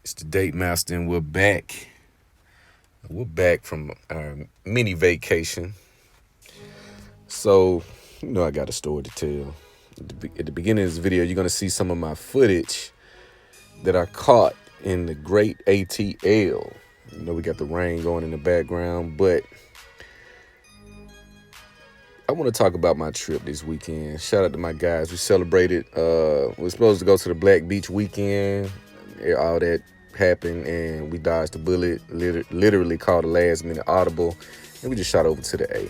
It's the Date Master, and we're back. We're back from our mini vacation. So, I got a story to tell. At the beginning of this video, you're going to see some of my footage that I caught in the great ATL. We got the rain going in the background, but I want to talk about my trip this weekend. Shout out to my guys. We celebrated, we were supposed to go to the Black Beach weekend. All that happened, and we dodged the bullet. Literally called a last minute audible, and we just shot over to the A.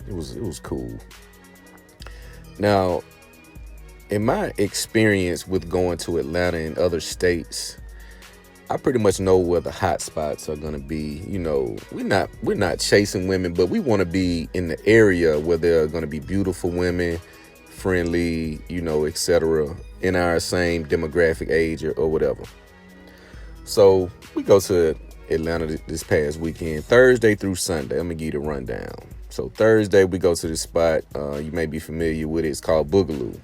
It was cool. Now, in my experience with going to Atlanta and other states, I pretty much know where the hot spots are gonna be. We're not chasing women, but we want to be in the area where there are gonna be beautiful women, friendly, etc. In our same demographic age or whatever. So we go to Atlanta this past weekend, Thursday through Sunday. I'm gonna give you the rundown. So Thursday we go to this spot. You may be familiar with it. It's called Boogaloo.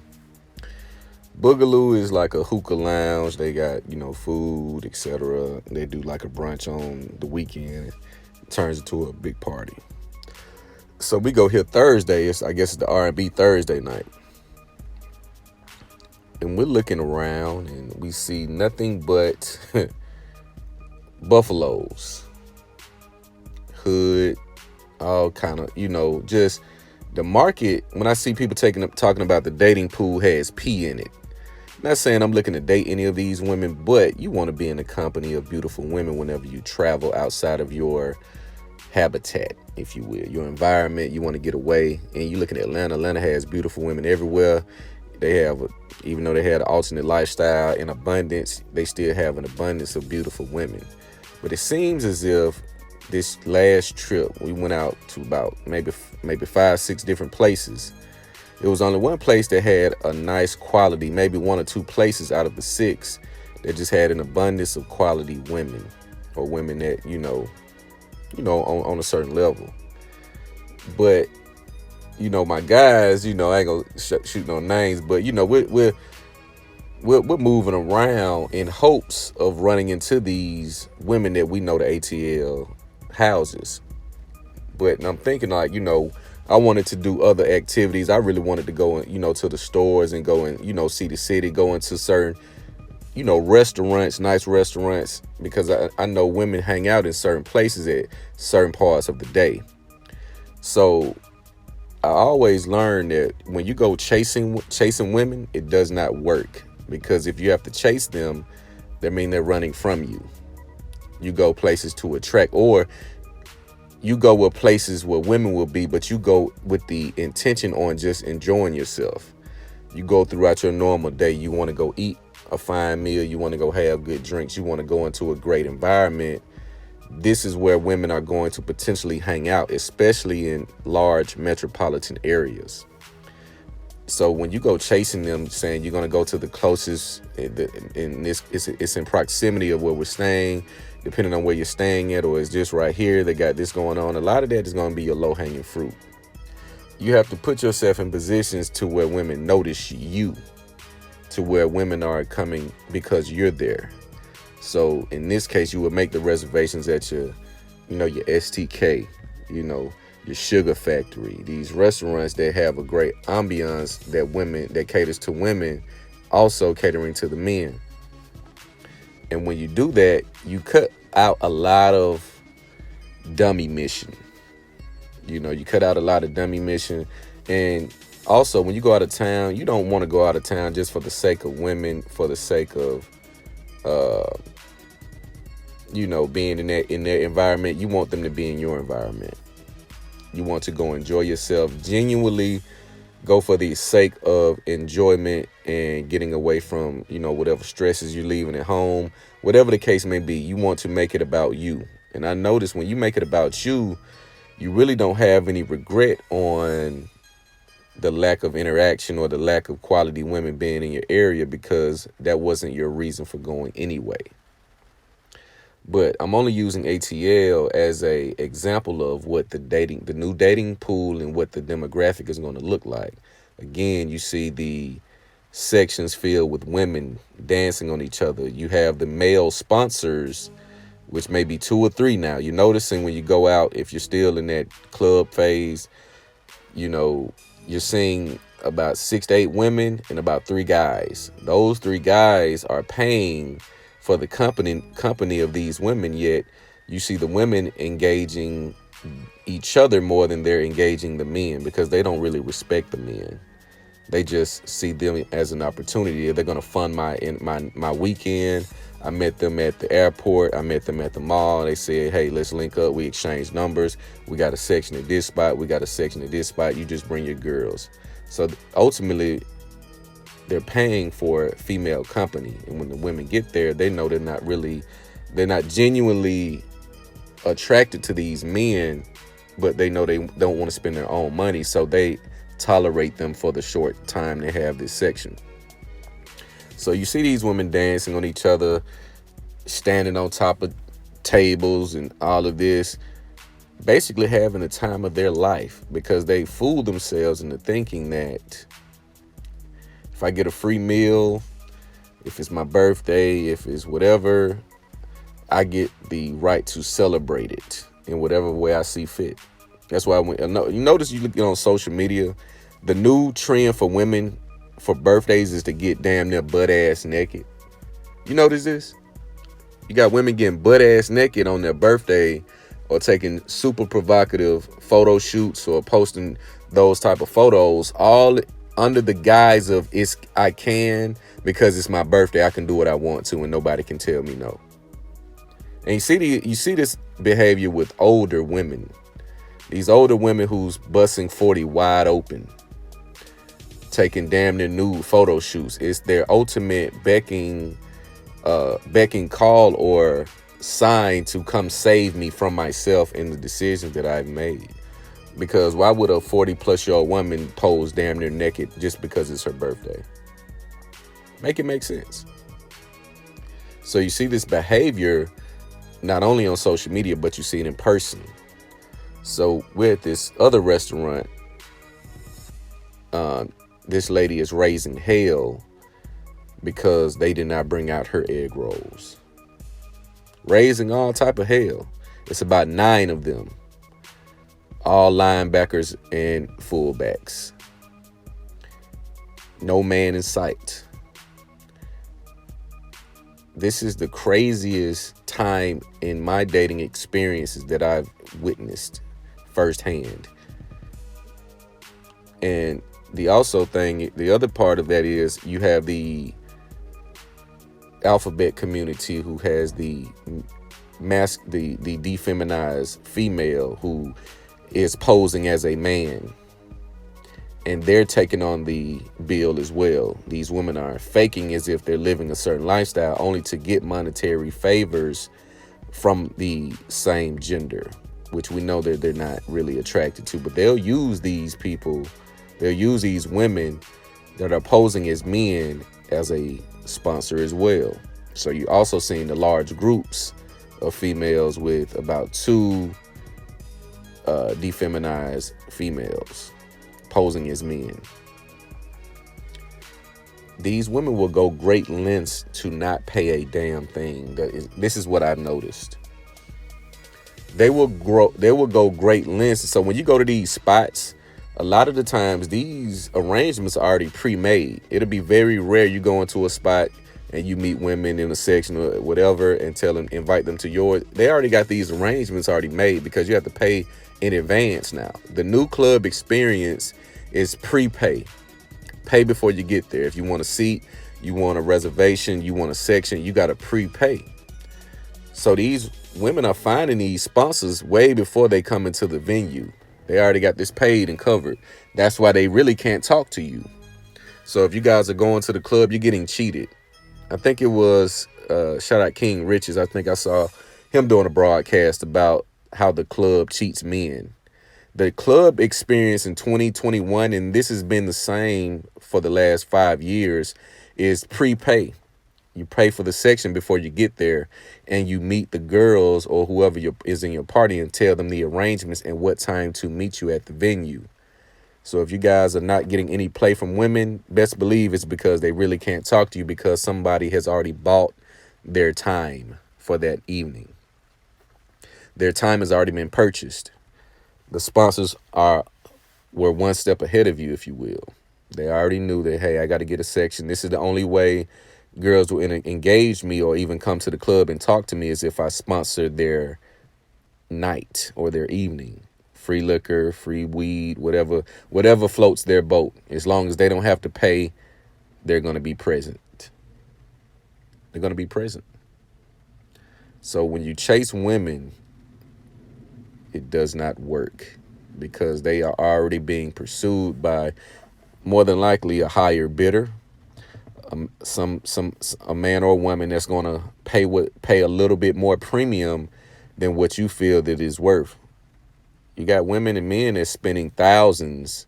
Boogaloo is like a hookah lounge. They got food, etc. They do like a brunch on the weekend. It turns into a big party. So we go here Thursday. I guess it's the R&B Thursday night. And we're looking around and we see nothing but buffaloes, hood, all kind of, just the market. When I see people talking about the dating pool has pee in it. Not saying I'm looking to date any of these women, but you want to be in the company of beautiful women whenever you travel outside of your habitat, if you will, your environment. You want to get away, and you look at Atlanta. Atlanta has beautiful women everywhere. They have, even though they had an alternate lifestyle in abundance, they still have an abundance of beautiful women. But it seems as if this last trip, we went out to about maybe 5, 6 different places. It was only one place that had a nice quality, maybe 1 or 2 places out of the 6 that just had an abundance of quality women, or women that, on a certain level. But, my guys, I ain't gonna shoot no names, but, we're moving around in hopes of running into these women that we know the ATL houses. But I'm thinking like, I wanted to do other activities. I really wanted to go, to the stores and go and, see the city, go into certain, restaurants, nice restaurants, because I know women hang out in certain places at certain parts of the day. So I always learn that when you go chasing women, it does not work, because if you have to chase them, that means they're running from you. You go places to attract, or you go with places where women will be, but you go with the intention on just enjoying yourself. You go throughout your normal day. You want to go eat a fine meal. You want to go have good drinks. You want to go into a great environment. This is where women are going to potentially hang out, especially in large metropolitan areas. So when you go chasing them, saying you're going to go to the closest, in this, it's in proximity of where we're staying, depending on where you're staying at, or it's just right here, they got this going on. A lot of that is going to be your low-hanging fruit. You have to put yourself in positions to where women notice you, to where women are coming because you're there. So in this case, you would make the reservations at your STK, your Sugar Factory, these restaurants that have a great ambiance that caters to women, also catering to the men. And when you do that, you cut out a lot of dummy mission. You cut out a lot of dummy mission. And also, when you go out of town, you don't want to go out of town just for the sake of women, for the sake of, being in their environment. You want them to be in your environment. You want to go enjoy yourself, genuinely go for the sake of enjoyment and getting away from, whatever stresses you're leaving at home, whatever the case may be. You want to make it about you. And I notice when you make it about you, you really don't have any regret on the lack of interaction or the lack of quality women being in your area, because that wasn't your reason for going anyway. But I'm only using ATL as a example of what the new dating pool and what the demographic is going to look like. Again, you see the sections filled with women dancing on each other. You have the male sponsors, which may be two or three now. You're noticing when you go out, if you're still in that club phase, you know, you're seeing about 6 to 8 women and about 3 guys. Those 3 guys are paying for the company of these women, yet you see the women engaging each other more than they're engaging the men, because they don't really respect the men. They just see them as an opportunity. They're gonna fund my weekend. I met them at the airport. I met them at the mall. They said, "Hey, let's link up." We exchanged numbers. We got a section at this spot. We got a section at this spot. You just bring your girls. So ultimately, they're paying for female company. And when the women get there, they know they're not genuinely attracted to these men, but they know they don't want to spend their own money. So they tolerate them for the short time they have this section. So you see these women dancing on each other, standing on top of tables and all of this, basically having the time of their life, because they fool themselves into thinking that if I get a free meal, if it's my birthday, if it's whatever, I get the right to celebrate it in whatever way I see fit. That's why you notice, you look on social media, the new trend for women for birthdays is to get damn near butt ass naked. You notice this? You got women getting butt ass naked on their birthday, or taking super provocative photo shoots, or posting those type of photos, all under the guise of I can, because it's my birthday, I can do what I want to and nobody can tell me no. And you see this behavior with older women. These older women who's busting 40 wide open, taking damn near nude photo shoots. It's their ultimate becking call or sign to come save me from myself and the decisions that I've made. Because why would a 40-plus-year-old woman pose damn near naked just because it's her birthday? Make it make sense. So you see this behavior not only on social media, but you see it in person. So we're at this other restaurant. This lady is raising hell because they did not bring out her egg rolls. Raising all type of hell. It's about 9 of them. All linebackers and fullbacks. No man in sight. This is the craziest time in my dating experiences that I've witnessed firsthand. And the other part of that is you have the alphabet community who has the defeminized female who is posing as a man, and they're taking on the bill as well. These women are faking as if they're living a certain lifestyle only to get monetary favors from the same gender, which we know that they're not really attracted to. But they'll use these women that are posing as men as a sponsor as well. So you're also seeing the large groups of females with about 2 defeminized females posing as men. These women will go great lengths to not pay a damn thing. This is what I've noticed. They will go great lengths. So when you go to these spots, a lot of the times these arrangements are already pre-made. It'll be very rare you go into a spot and you meet women in a section or whatever and invite them to yours. They already got these arrangements already made, because you have to pay in advance now. The new club experience is prepay. Pay before you get there. If you want a seat, you want a reservation, you want a section, you got to prepay. So these women are finding these sponsors way before they come into the venue. They already got this paid and covered. That's why they really can't talk to you. So if you guys are going to the club, you're getting cheated. I think it was shout out King Riches. I think I saw him doing a broadcast about how the club cheats men. The club experience in 2021, and this has been the same for the last 5 years, is prepay. You pay for the section before you get there, and you meet the girls or whoever is in your party and tell them the arrangements and what time to meet you at the venue. So if you guys are not getting any play from women, best believe it's because they really can't talk to you because somebody has already bought their time for that evening. Their time has already been purchased. The sponsors were one step ahead of you, if you will. They already knew that, hey, I got to get a section. This is the only way girls will engage me or even come to the club and talk to me is if I sponsor their night or their evening. Free liquor, free weed, whatever floats their boat. As long as they don't have to pay, they're going to be present. They're going to be present. So when you chase women, it does not work because they are already being pursued by more than likely a higher bidder, a man or a woman that's going to pay a little bit more premium than what you feel that is worth. You got women and men that's spending thousands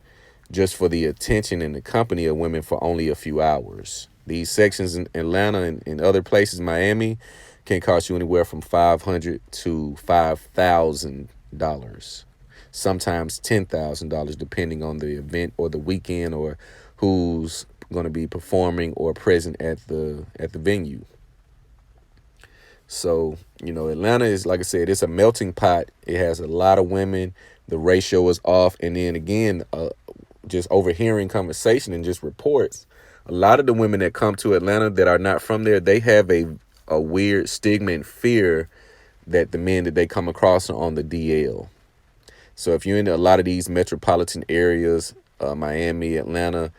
just for the attention and the company of women for only a few hours. These sections in Atlanta and in other places, Miami, can cost you anywhere from $500 to $5,000. Sometimes $10,000, depending on the event or the weekend or who's going to be performing or present at the venue. So, Atlanta is, like I said, it's a melting pot. It has a lot of women. The ratio is off. And then again, just overhearing conversation and just reports, a lot of the women that come to Atlanta that are not from there, they have a weird stigma and fear that the men that they come across are on the DL. So if you're in a lot of these metropolitan areas, Miami, Atlanta,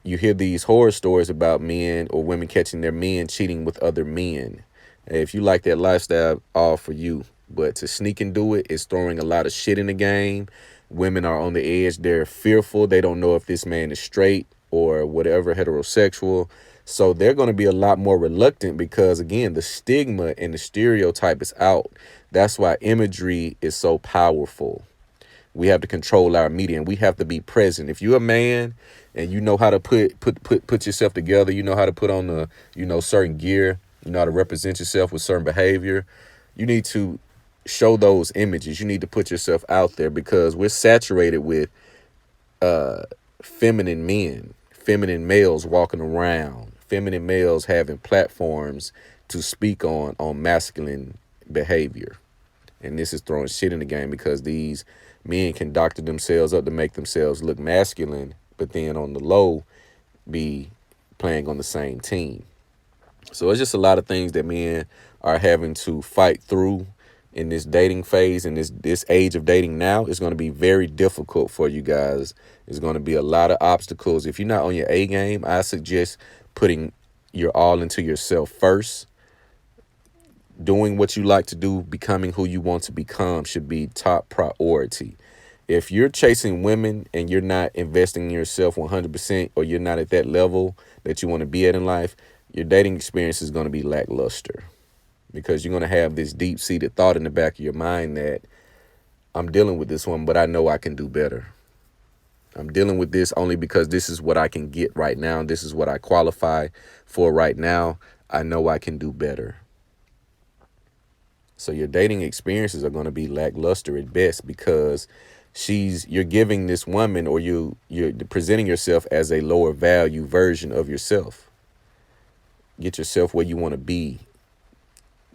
you hear these horror stories about men or women catching their men cheating with other men. If you like that lifestyle, all for you. But to sneak and do it is throwing a lot of shit in the game. Women are on the edge. They're fearful. They don't know if this man is straight or whatever, heterosexual. So they're going to be a lot more reluctant because, again, the stigma and the stereotype is out. That's why imagery is so powerful. We have to control our media and we have to be present. If you're a man and you know how to put yourself together, you know how to put on the, certain gear, you know how to represent yourself with certain behavior, you need to show those images. You need to put yourself out there because we're saturated with feminine men, feminine males walking around, feminine males having platforms to speak on masculine behavior. And this is throwing shit in the game because these men can doctor themselves up to make themselves look masculine, but then on the low be playing on the same team. So it's just a lot of things that men are having to fight through in this dating phase and this age of dating now. Is going to be very difficult for you guys. There's going to be a lot of obstacles. If you're not on your A game, I suggest putting your all into yourself first. Doing what you like to do, becoming who you want to become should be top priority. If you're chasing women and you're not investing in yourself 100% or you're not at that level that you want to be at in life, your dating experience is going to be lackluster because you're going to have this deep-seated thought in the back of your mind that I'm dealing with this one, but I know I can do better. I'm dealing with this only because this is what I can get right now. This is what I qualify for right now. I know I can do better. So your dating experiences are going to be lackluster at best because you're giving this woman or you're presenting yourself as a lower value version of yourself. Get yourself where you want to be.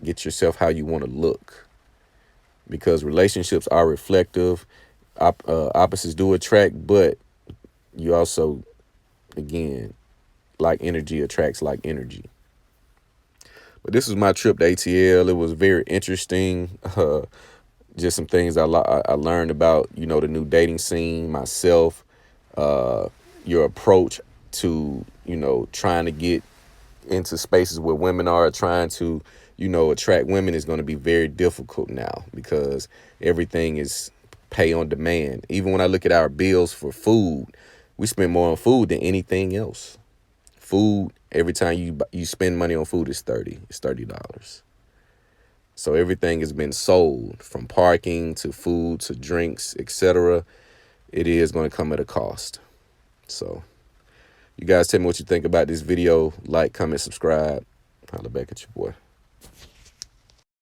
Get yourself how you want to look. Because relationships are reflective. Opposites do attract, but you also, again, like energy attracts like energy. But this was my trip to ATL. It was very interesting. Just some things I learned about, the new dating scene, myself, your approach to, trying to get into spaces where women are trying to, attract women is going to be very difficult now because everything is pay on demand. Even when I look at our bills for food, we spend more on food than anything else. Food, every time you spend money on food, it's $30. So everything has been sold, from parking to food to drinks, etc. It is going to come at a cost. So you guys tell me what you think about this video. Like, comment, subscribe. Holla back at your boy.